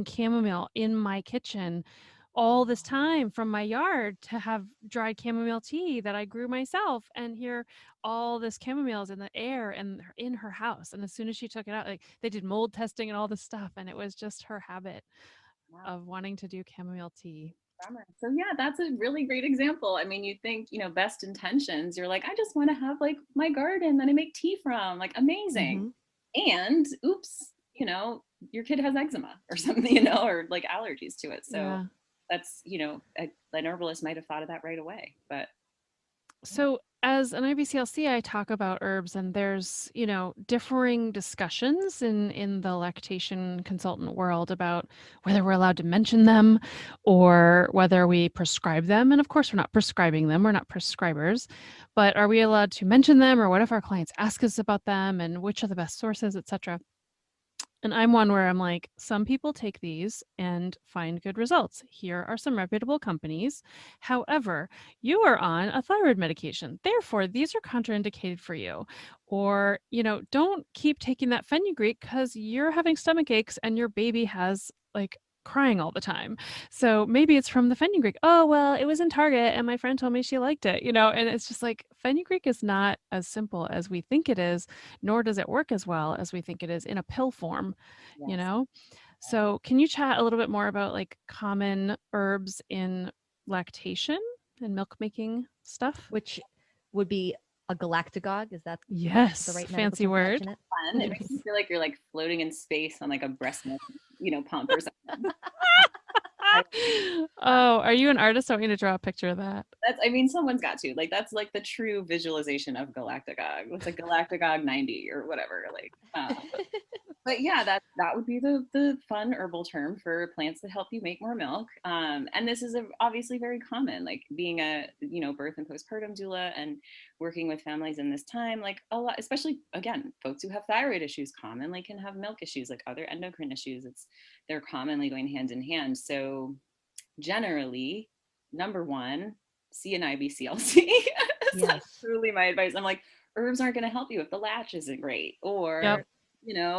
chamomile in my kitchen all this time from my yard to have dried chamomile tea that I grew myself. And here all this chamomile is in the air and in her house. And as soon as she took it out, like, they did mold testing and all this stuff. And it was just her habit Wow. of wanting to do chamomile tea. So yeah, that's a really great example. I mean, you think, best intentions, you're like, I just want to have like my garden that I make tea from, like, amazing. And oops, your kid has eczema or something, or like allergies to it. So Yeah. that's, an herbalist might have thought of that right away. But So as an IBCLC, I talk about herbs, and there's, differing discussions in the lactation consultant world about whether we're allowed to mention them or whether we prescribe them. And of course, we're not prescribing them. We're not prescribers, but are we allowed to mention them, or what if our clients ask us about them, and which are the best sources, etc.? And I'm one where I'm like, some people take these and find good results. Here are some reputable companies. However, you are on a thyroid medication. Therefore, these are contraindicated for you. Or, don't keep taking that fenugreek because you're having stomach aches and your baby has like crying all the time. So maybe it's from the fenugreek. Oh, well, it was in Target and my friend told me she liked it, and it's just like fenugreek is not as simple as we think it is, nor does it work as well as we think it is in a pill form, you Yes. know? So can you chat a little bit more about like common herbs in lactation and milk making stuff? Which would be a galactagogue. Is that the Yes, right medical fancy term to word. mention it? Fun. It makes you feel like you're like floating in space on like a breast milk, pump or something. I Oh, are you an artist? I want you to draw a picture of that. someone's got to. Like that's like the true visualization of Galactagogue. It's like Galactagogue 90 or whatever. But yeah, that would be the fun herbal term for plants that help you make more milk. And this is obviously very common, like being a birth and postpartum doula and working with families in this time. Like a lot, especially again, folks who have thyroid issues commonly can have milk issues, like other endocrine issues. They're commonly going hand in hand. So generally, number one, see an IBCLC. Yes. That's truly my advice. I'm like, herbs aren't going to help you if the latch isn't great, or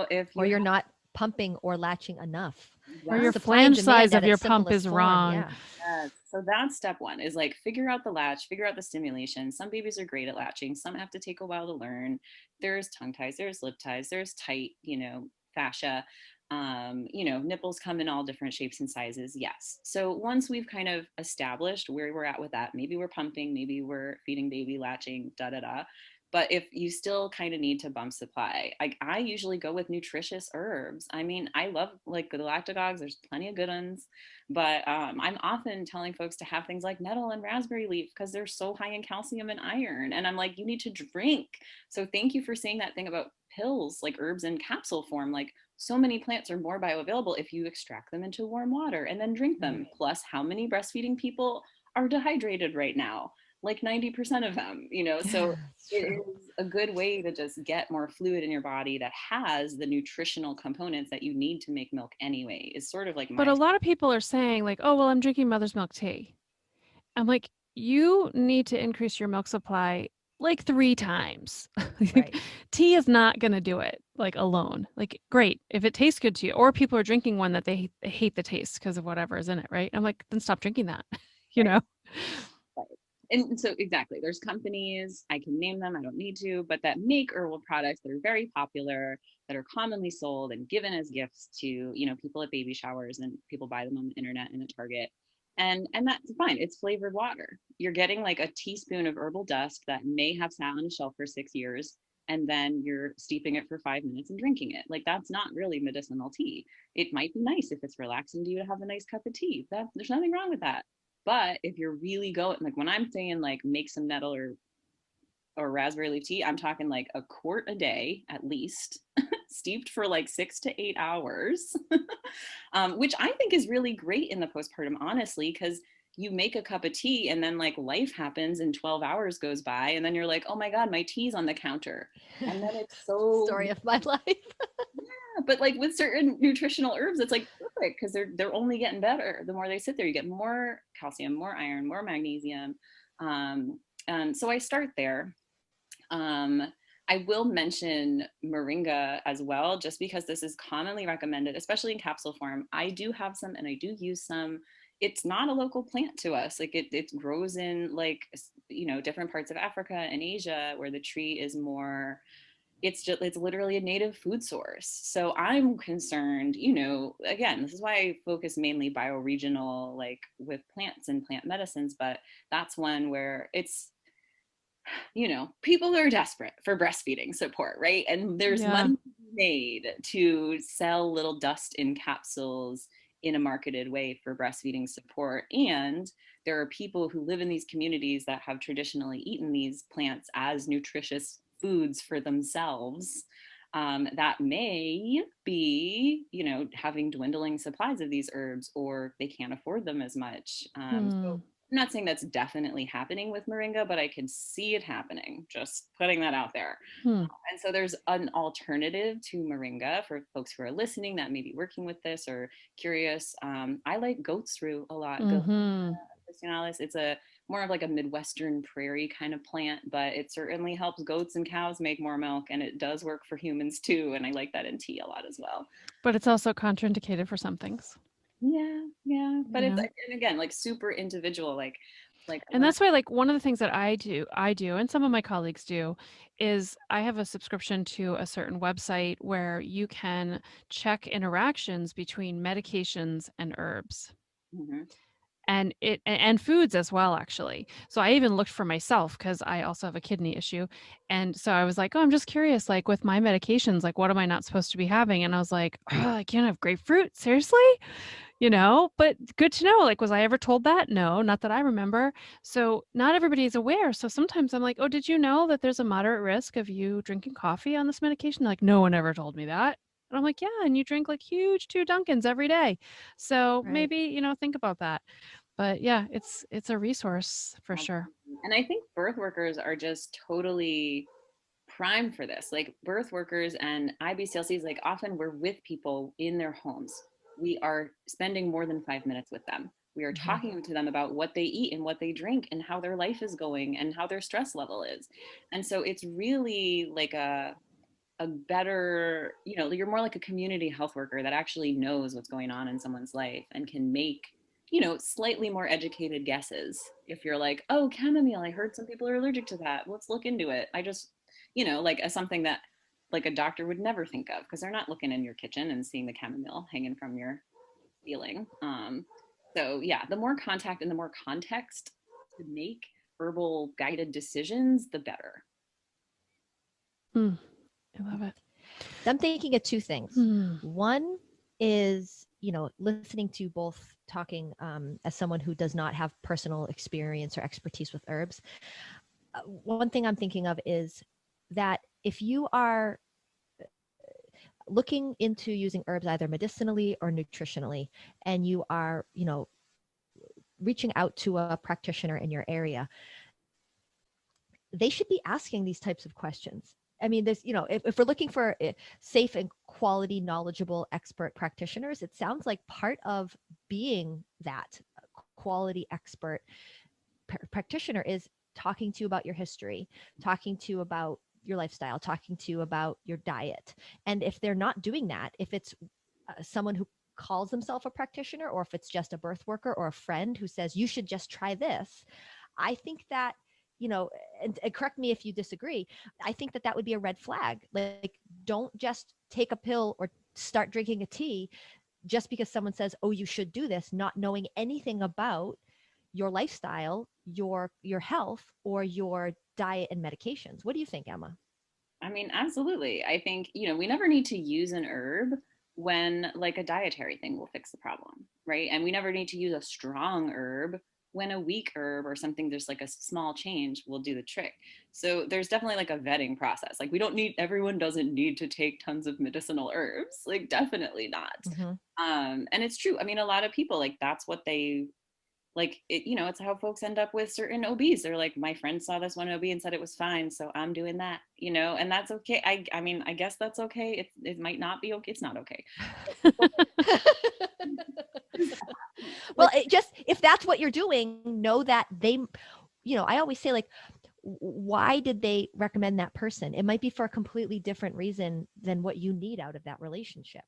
if or you're not pumping or latching enough. Or your Supply and flange demand size of at your its pump simplest is form, wrong. yeah. Yes. So that's step one, is like figure out the latch, figure out the stimulation. Some babies are great at latching. Some have to take a while to learn. There's tongue ties, there's lip ties, there's tight, fascia. Nipples come in all different shapes and sizes. Yes. So once we've kind of established where we're at with that, maybe we're pumping, maybe we're feeding baby, latching, da da da. But if you still kind of need to bump supply, I usually go with nutritious herbs. I mean, I love like the galactagogues. There's plenty of good ones, but I'm often telling folks to have things like nettle and raspberry leaf because they're so high in calcium and iron. And I'm like, you need to drink. So thank you for saying that thing about pills, like herbs in capsule form. Like so many plants are more bioavailable if you extract them into warm water and then drink them. Plus, how many breastfeeding people are dehydrated right now? Like 90% of them, so it is a good way to just get more fluid in your body that has the nutritional components that you need to make milk anyway, is sort of like But a lot of people are saying like, oh, well, I'm drinking mother's milk tea. I'm like, you need to increase your milk supply like 3 times. Right. Tea is not going to do it like alone. Like, great if it tastes good to you, or people are drinking one that they hate the taste because of whatever is in it, right? I'm like, then stop drinking that, you know? Right. And so exactly, there's companies, I can name them, I don't need to, but that make herbal products that are very popular, that are commonly sold and given as gifts to, people at baby showers, and people buy them on the internet and at Target. And that's fine. It's flavored water. You're getting like a teaspoon of herbal dust that may have sat on a shelf for 6 years, and then you're steeping it for 5 minutes and drinking it. Like that's not really medicinal tea. It might be nice if it's relaxing to you to have a nice cup of tea. There's nothing wrong with that. But if you're really going, like when I'm saying like make some nettle or raspberry leaf tea, I'm talking like a quart a day at least, steeped for like 6 to 8 hours, which I think is really great in the postpartum, honestly, because you make a cup of tea and then like life happens and 12 hours goes by and then you're like, oh my God, my tea's on the counter. And then it's so story of my life. yeah, but like with certain nutritional herbs, it's like perfect because they're only getting better. The more they sit there, you get more calcium, more iron, more magnesium. And so I start there. I will mention moringa as well, just because this is commonly recommended, especially in capsule form. I do have some and I do use some. It's not a local plant to us. Like it grows in like, different parts of Africa and Asia where the tree is more, it's literally a native food source. So I'm concerned, again, this is why I focus mainly bioregional, like with plants and plant medicines, but that's one where it's, people are desperate for breastfeeding support, right? And there's money made to sell little dust in capsules in a marketed way for breastfeeding support. And there are people who live in these communities that have traditionally eaten these plants as nutritious foods for themselves, that may be, having dwindling supplies of these herbs, or they can't afford them as much. So I'm not saying that's definitely happening with moringa, but I can see it happening, just putting that out there. And so there's an alternative to moringa for folks who are listening that may be working with this or curious. I like goat's root a lot. Officinalis. It's a more of like a Midwestern prairie kind of plant, but it certainly helps goats and cows make more milk, and it does work for humans too. And I like that in tea a lot as well. But it's also contraindicated for some things. Yeah. But you it's, know? and again, like super individual, like And when that's why, like, one of the things that I do, and some of my colleagues do, is I have a subscription to a certain website where you can check interactions between medications and herbs. Mhm. And foods as well, actually. So I even looked for myself because I also have a kidney issue. And so I was like, oh, I'm just curious, like with my medications, like what am I not supposed to be having? And I was like, oh, I can't have grapefruit. Seriously? But good to know. Like, was I ever told that? No, not that I remember. So not everybody is aware. So sometimes I'm like, oh, did you know that there's a moderate risk of you drinking coffee on this medication? Like, no one ever told me that. And I'm like, yeah, and you drink like huge 2 Dunkins every day. So Right. maybe, think about that. But yeah, it's a resource for sure. Absolutely. And I think birth workers are just totally prime for this. Like birth workers and IBCLCs, like often we're with people in their homes. We are spending more than 5 minutes with them. We are Mhm. talking to them about what they eat and what they drink and how their life is going and how their stress level is. And so it's really like a better, you're more like a community health worker that actually knows what's going on in someone's life and can make, slightly more educated guesses. If you're like, oh, chamomile, I heard some people are allergic to that. Let's look into it. I just, like as something that like a doctor would never think of because they're not looking in your kitchen and seeing the chamomile hanging from your ceiling. So yeah, the more contact and the more context to make herbal guided decisions, the better. Mm, I love it. So I'm thinking of two things. Hmm. One is, listening to both talking as someone who does not have personal experience or expertise with herbs. One thing I'm thinking of is that if you are looking into using herbs either medicinally or nutritionally, and you are, reaching out to a practitioner in your area, they should be asking these types of questions. I mean, there's, if we're looking for safe and quality, knowledgeable expert practitioners, it sounds like part of being that quality expert practitioner is talking to you about your history, talking to you about your lifestyle, talking to you about your diet. And if they're not doing that, if it's someone who calls themselves a practitioner, or if it's just a birth worker or a friend who says, you should just try this, I think that, and correct me if you disagree, I think that that would be a red flag. Like, don't just take a pill or start drinking a tea just because someone says, oh, you should do this, not knowing anything about your lifestyle, your health, or your diet and medications. What do you think, Emma? I mean, absolutely. I think, we never need to use an herb when like a dietary thing will fix the problem, right? And we never need to use a strong herb when a weak herb or something, there's like a small change will do the trick. So there's definitely like a vetting process. Like everyone doesn't need to take tons of medicinal herbs, like definitely not. Mm-hmm. And it's true. I mean, a lot of people like that's what they like it, it's how folks end up with certain OBs. They're like, my friend saw this one OB and said it was fine, so I'm doing that, and that's okay. I mean, I guess that's okay. It might not be okay. It's not okay. Well, just if that's what you're doing, know that they, I always say, like, why did they recommend that person? It might be for a completely different reason than what you need out of that relationship.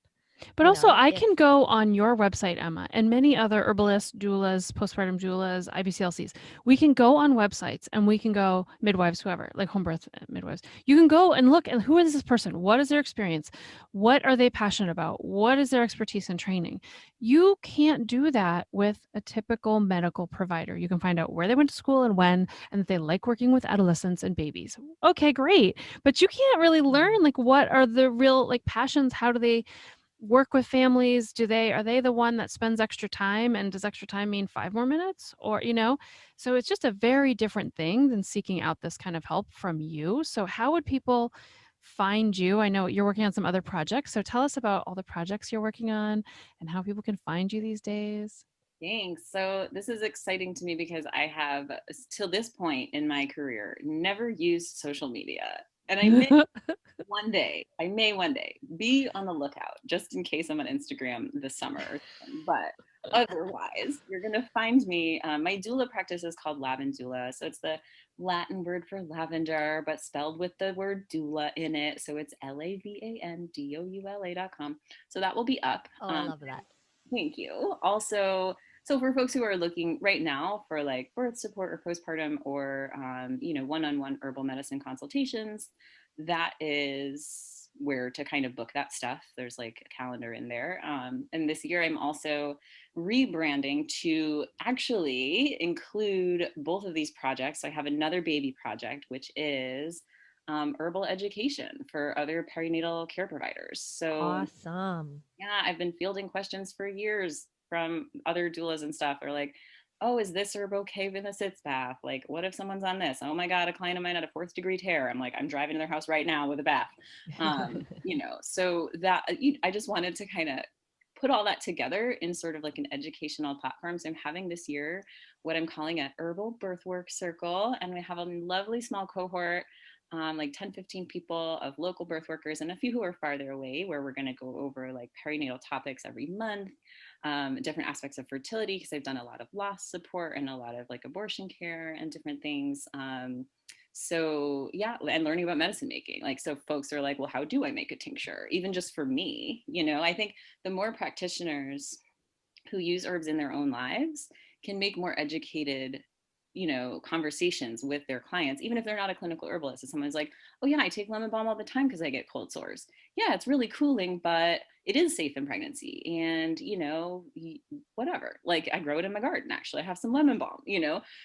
But also, I can go on your website, Emma, and many other herbalists, doulas, postpartum doulas, IBCLCs. We can go on websites and we can go midwives, whoever, like home birth midwives. You can go and look and who is this person? What is their experience? What are they passionate about? What is their expertise and training? You can't do that with a typical medical provider. You can find out where they went to school and when, and that they like working with adolescents and babies. Okay, great. But you can't really learn like what are the real like passions? How do they work with families? Are they the one that spends extra time, and does extra time mean 5 more minutes, or so it's just a very different thing than seeking out this kind of help from you. So how would people find you? I know you're working on some other projects, so tell us about all the projects you're working on and how people can find you these days. Thanks. So this is exciting to me because I have, till this point in my career, never used social media. And I may one day be on the lookout just in case I'm on Instagram this summer or something. But otherwise, you're going to find me. My doula practice is called Lavandula. So it's the Latin word for lavender, but spelled with the word doula in it. So it's LAVANDOULA.com. So that will be up. Oh, I love that. Thank you. Also, so for folks who are looking right now for like birth support or postpartum or, one-on-one herbal medicine consultations, that is where to kind of book that stuff. There's like a calendar in there. And this year I'm also rebranding to actually include both of these projects. So I have another baby project, which is herbal education for other perinatal care providers. So Awesome. yeah, I've been fielding questions for years from other doulas and stuff. Or like, oh, is this herb okay in the sitz bath? Like, what if someone's on this? Oh my God, a client of mine had a 4th-degree tear. I'm like, I'm driving to their house right now with a bath. So that I just wanted to kind of put all that together in sort of like an educational platform. So I'm having this year what I'm calling a herbal birthwork circle, and we have a lovely small cohort, like 10, 15 people of local birth workers and a few who are farther away, where we're going to go over like perinatal topics every month, different aspects of fertility, because I've done a lot of loss support and a lot of like abortion care and different things. So yeah, and learning about medicine making. Like, so folks are like, well, how do I make a tincture? Even just for me, I think the more practitioners who use herbs in their own lives can make more educated conversations with their clients, even if they're not a clinical herbalist. If someone's like, oh yeah, I take lemon balm all the time because I get cold sores. Yeah, it's really cooling, but it is safe in pregnancy. And, whatever, like I grow it in my garden. Actually, I have some lemon balm,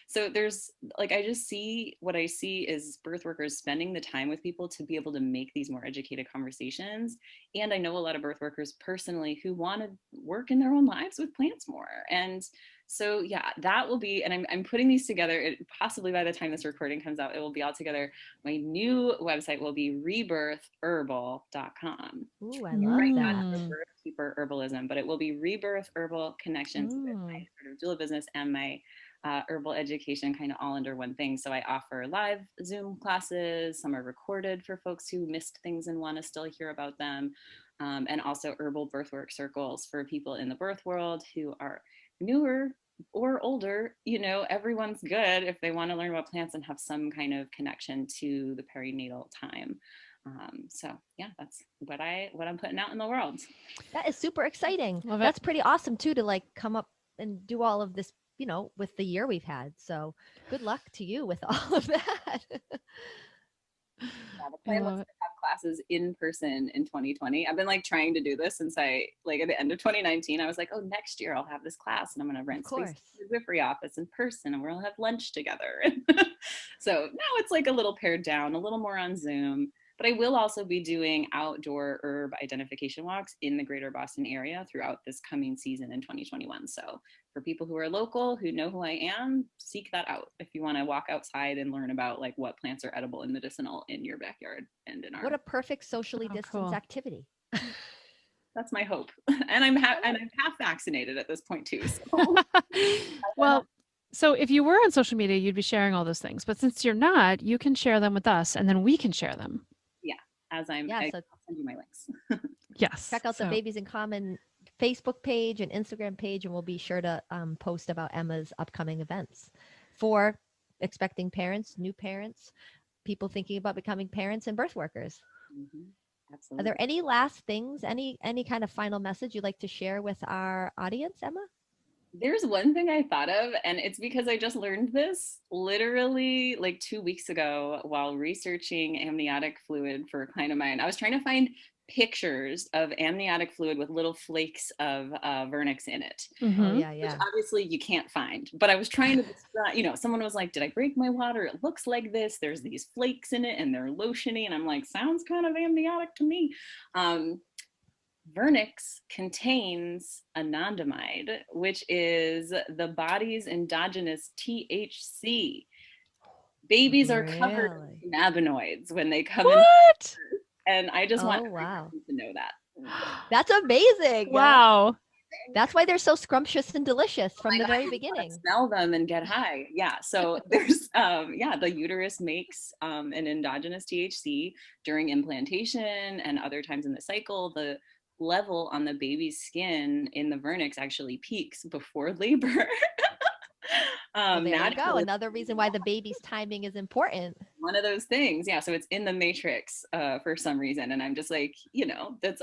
So there's like, I just see what I see is birth workers spending the time with people to be able to make these more educated conversations. And I know a lot of birth workers personally who want to work in their own lives with plants more. And so yeah, that will be, and I'm putting these together. Possibly by the time this recording comes out, it will be all together. My new website will be rebirthherbal.com. Ooh, I love Right, that. not for birth keeper herbalism, but it will be Rebirth Herbal Connections with my sort of doula business and my herbal education kind of all under one thing. So I offer live Zoom classes. Some are recorded for folks who missed things and want to still hear about them. And also herbal birthwork circles for people in the birth world who are newer or older. Everyone's good if they want to learn about plants and have some kind of connection to the perinatal time. So yeah, that's what I'm putting out in the world. That is super exciting. Love it. That's pretty awesome too, to like come up and do all of this, with the year we've had. So good luck to you with all of that. Yeah, the plan was to have classes in person in 2020. I've been like trying to do this since at the end of 2019. I was like, oh, next year I'll have this class and I'm going to rent space in the midwifery office in person and we'll have lunch together. So now it's like a little pared down, a little more on Zoom. But I will also be doing outdoor herb identification walks in the greater Boston area throughout this coming season in 2021. So for people who are local, who know who I am, seek that out if you want to walk outside and learn about like what plants are edible and medicinal in your backyard and in our. What a perfect socially distanced activity. That's my hope. And I'm half vaccinated at this point too. So. Well, so if you were on social media, you'd be sharing all those things. But since you're not, you can share them with us and then we can share them. I'll send you my links. Yes. Check out the Babies in Common Facebook page and Instagram page, and we'll be sure to post about Emma's upcoming events for expecting parents, new parents, people thinking about becoming parents, and birth workers. Mm-hmm. Absolutely. Are there any last things, any kind of final message you'd like to share with our audience, Emma? There's one thing I thought of, and it's because I just learned this literally like 2 weeks ago while researching amniotic fluid for a client of mine. I was trying to find pictures of amniotic fluid with little flakes of vernix in it. Mm-hmm. Oh, yeah. Which obviously you can't find, but I was trying to describe, someone was like, did I break my water? It looks like this. There's these flakes in it and they're lotiony. And I'm like, sounds kind of amniotic to me. Vernix contains anandamide, which is the body's endogenous THC. Babies are covered in cannabinoids when they come in. And I just want everyone to know that. That's amazing. Wow. That's why they're so scrumptious and delicious from the very beginning. Smell them and get high. Yeah. So there's, the uterus makes an endogenous THC during implantation and other times in the cycle. The level on the baby's skin in the vernix actually peaks before labor. Well, there you go. Natural is Another reason why the baby's timing is important. one of those things. Yeah. So it's in the matrix for some reason. And I'm just like,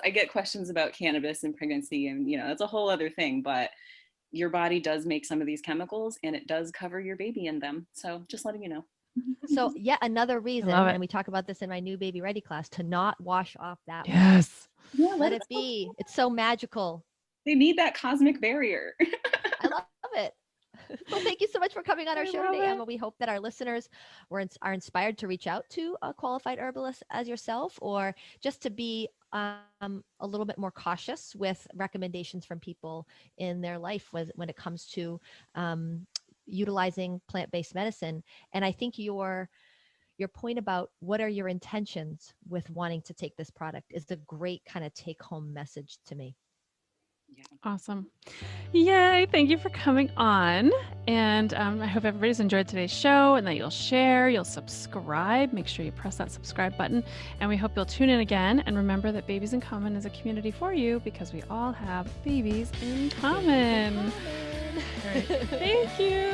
I get questions about cannabis and pregnancy, and, that's a whole other thing. But your body does make some of these chemicals, and it does cover your baby in them. So just letting you know. So yet another reason, love it. and we talk about this in my new baby ready class, to not wash off that. Yes. Yeah, Let it be. It's so magical. They need that cosmic barrier. I love it. Well, thank you so much for coming on our I show love today, it. Emma. We hope that our listeners are inspired to reach out to a qualified herbalist as yourself, or just to be a little bit more cautious with recommendations from people in their life when it comes to utilizing plant-based medicine. And I think your point about what are your intentions with wanting to take this product is the great kind of take-home message to me. Yeah. Awesome. Yay. Thank you for coming on. And I hope everybody's enjoyed today's show and that you'll share, you'll subscribe. Make sure you press that subscribe button. And we hope you'll tune in again. And remember that Babies in Common is a community for you because we all have babies in common. All right. Thank you.